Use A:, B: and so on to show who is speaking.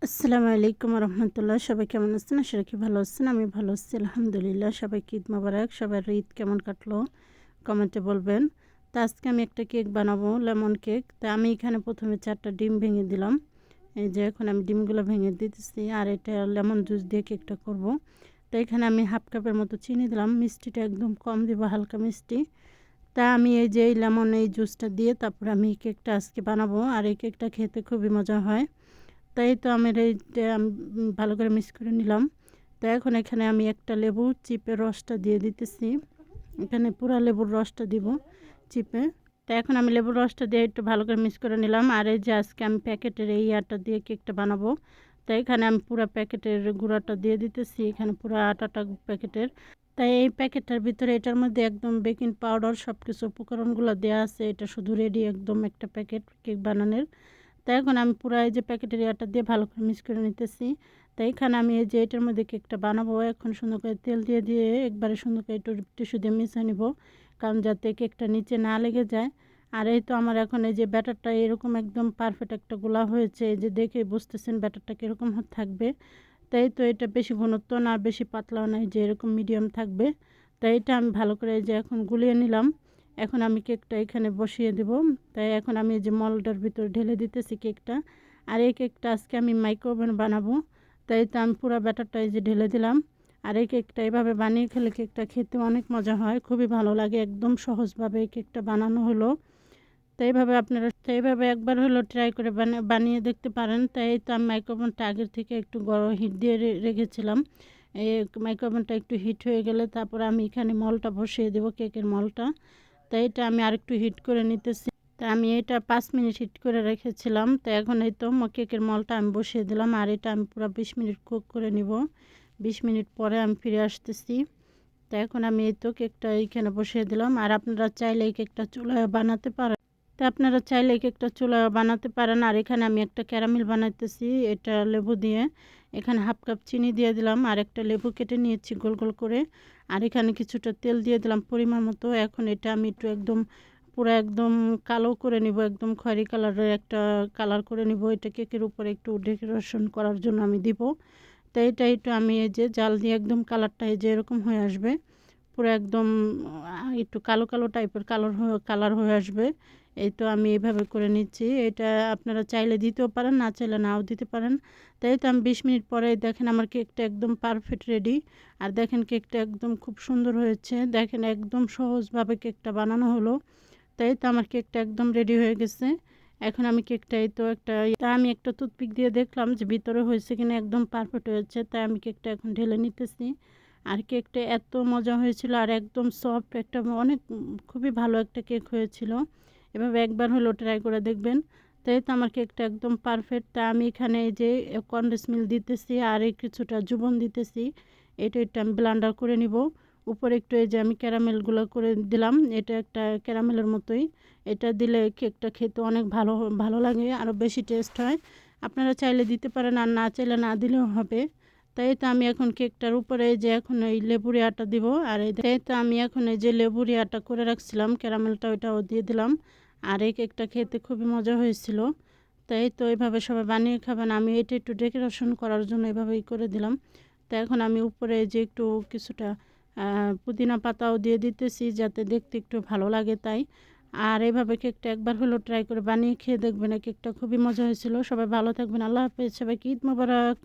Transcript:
A: আসসালামু আলাইকুম রহমতুল্লাহ। সবাই কেমন আছেন? আশা রাখি ভালো আছেন। আমি ভালো আছি আলহামদুলিল্লাহ। সবাইকে ঈদ মোবারক। সবার ঈদ কেমন কাটলো কমেন্টে বলবেন। তো আজকে আমি একটা কেক বানাবো, লেমন কেক। তা আমি এখানে প্রথমে 4টা ডিম ভেঙে দিলাম। এই যে এখন আমি ডিমগুলো ভেঙে দিতেছি, আর এটা লেমন জুস দিয়ে কেকটা করব। তো এখানে আমি হাফ কাপের মতো চিনি দিলাম। মিষ্টিটা একদম কম দিব, হালকা মিষ্টি। তা আমি এই যে লেমন এই জুসটা দিয়ে তারপর আমি কেকটা আজকে বানাবো। আর এই কেকটা খেতে খুবই মজা হয়। তাই তো আমি এইটা ভালো করে মিক্স করে নিলাম। তো এখন এখানে আমি একটা লেবু চিপে রসটা দিয়ে দিতেছি। এখানে পুরা লেবুর রসটা দিব চিপে। তো এখন আমি লেবুর রসটা দিয়ে একটু ভালো করে মিক্স করে নিলাম। আর এই যে আজকে আমি প্যাকেটের এই আটা দিয়ে কেকটা বানাবো। তো এখানে আমি পুরো প্যাকেটের গুঁড়াটা দিয়ে দিতেছি, এখানে পুরো আটাটা প্যাকেটের। তাই এই প্যাকেটটার ভিতরে এটার মধ্যে একদম বেকিং পাউডার সব কিছু উপকরণগুলো দেওয়া আছে। এটা শুধু রেডি একদম একটা প্যাকেট কেক বানানোর। তাই এখন আমি পুরো এই যে প্যাকেটের ইয়াটা দিয়ে ভালো করে মিক্স করে নিতেছি। তাই এখানে আমি এই যে এটার মধ্যে কেকটা বানাবো, এখন সুন্দর করে তেল দিয়ে দিয়ে একবারে সুন্দর করে একটু টিস্যু দিয়ে মিশিয়ে নিব, কারণ যাতে কেকটা নিচে না লেগে যায়। আর এই তো আমার এখন এই যে ব্যাটারটা এরকম একদম পারফেক্ট একটা গোলা হয়েছে। এই যে দেখে বুঝতেছেন ব্যাটারটা কীরকম থাকবে। তাই তো এটা বেশি ঘনত্ব না, বেশি পাতলাও নাই, যে এরকম মিডিয়াম থাকবে। তাই এটা আমি ভালো করে এই যে এখন গুলিয়ে নিলাম। এখন আমি কেকটা এখানে বসিয়ে দেব। তাই এখন আমি এই যে মলটার ভিতরে ঢেলে দিতেছি কেকটা। আর এই কেকটা আজকে আমি মাইক্রোওভেন বানাবো। তাই তো আমি পুরো ব্যাটারটা এই যে ঢেলে দিলাম। আর এই কেকটা এভাবে বানিয়ে খেলে কেকটা খেতে অনেক মজা হয়, খুবই ভালো লাগে। একদম সহজভাবে এই কেকটা বানানো হলো। তো এইভাবে একবার হলো ট্রাই করে বানিয়ে দেখতে পারেন। তাই তো আমি মাইক্রোওভেনটা আগের থেকে একটু হিট দিয়ে রেখেছিলাম। এই মাইক্রোওভেনটা একটু হিট হয়ে গেলে তারপর আমি এখানে মলটা বসিয়ে দেবো, কেকের মলটা। তাই এটা আমি আরেকটু হিট করে নিতেছি। তা আমি এটা 5 মিনিট হিট করে রেখেছিলাম। তো এখন এই তো কেকের মলটা আমি বসিয়ে দিলাম, আর এটা আমি পুরো 20 মিনিট কুক করে নিব। 20 মিনিট পরে আমি ফিরে আসতেছি। তো এখন আমি এই তো কেকটা এইখানে বসিয়ে দিলাম। আর আপনারা চাইলে এই কেকটা চুলায় বানাতে পারেন। তো আপনারা চাইলে কেকটা চুলায় বানাতে পারেন। আর এখানে আমি একটা ক্যারামেল বানাইতেছি, এটা লেবু দিয়ে। এখানে হাফ কাপ চিনি দিয়ে দিলাম, আর একটা লেবু কেটে নিয়েছি গোল গোল করে। আর এখানে কিছুটা তেল দিয়ে দিলাম পরিমাণ মতো। এখন এটা আমি একটু একদম পুরো একদম কালো করে নিব, একদম খয়েরি কালারের একটা কালার করে নিব। এটা কেকের উপরে একটু ডেকোরেশন করার জন্য আমি দিব। তো এটা একটু আমি এই যে জাল দিয়ে একদম কালারটা এই যে এরকম হয়ে আসবে, পুরো একদম একটু কালো কালো টাইপের কালার হয়ে আসবে। এই তো আমি এইভাবে করে নিচ্ছি। এটা আপনারা চাইলে দিতেও পারেন, না চাইলে নাও দিতে পারেন। তাই তো আমি 20 মিনিট পরে দেখেন আমার কেকটা একদম পারফেক্ট রেডি। আর দেখেন কেকটা একদম খুব সুন্দর হয়েছে। দেখেন একদম সহজভাবে কেকটা বানানো হলো। তাই তো আমার কেকটা একদম রেডি হয়ে গেছে। এখন আমি কেকটা এই তো আমি একটা টুথপিক দিয়ে দেখলাম যে ভিতরে হয়েছে কিনা, একদম পারফেক্ট হয়েছে। তাই আমি কেকটা এখন ঢেলে নিতেছি। আর কেকটা এত মজা হয়েছিল, আর একদম সফট একটা অনেক খুবই ভালো একটা কেক হয়েছিল। এভাবে একবার হলো ট্রাই করে দেখবেন। তাই তো আমার কেকটা একদম পারফেক্ট। তা আমি এখানে এই যে কনডেন্স মিল্ক দিতেছি, আর এই কিছুটা জুবন দিতেছি। এটা আমি ব্লান্ডার করে নিব। উপরে একটু এই যে আমি ক্যারামেলগুলো করে দিলাম, এটা একটা ক্যারামেলের মতোই। এটা দিলে কেকটা খেতে অনেক ভালো ভালো লাগে, আরও বেশি টেস্ট হয়। আপনারা চাইলে দিতে পারেন, আর না চাইলে না দিলেও হবে। তাই তো আমি এখন কেকটার উপরে যে এখন এই লেবুরি আটা দিব। আর তাই তো আমি এখন এই যে লেবুরি আটা করে রাখছিলাম ক্যারামেলটা, ওইটাও দিয়ে দিলাম। আর এই কেকটা খেতে খুবই মজা হয়েছিল। তাই তো এইভাবে সবাই বানিয়ে খাবেন। আমি এটা একটু ডেকোরেশন করার জন্য এভাবেই করে দিলাম। তো এখন আমি উপরে যে একটু কিছুটা পুদিনা পাতাও দিয়ে দিতেছি, যাতে দেখতে একটু ভালো লাগে তাই। আর এইভাবে কেকটা একবার হলো ট্রাই করে বানিয়ে খেয়ে দেখবেন। এই কেকটা খুবই মজা হয়েছিল। সবাই ভালো থাকবেন। আল্লাহ হাফেজ। সবাইকে ঈদ মোবারক।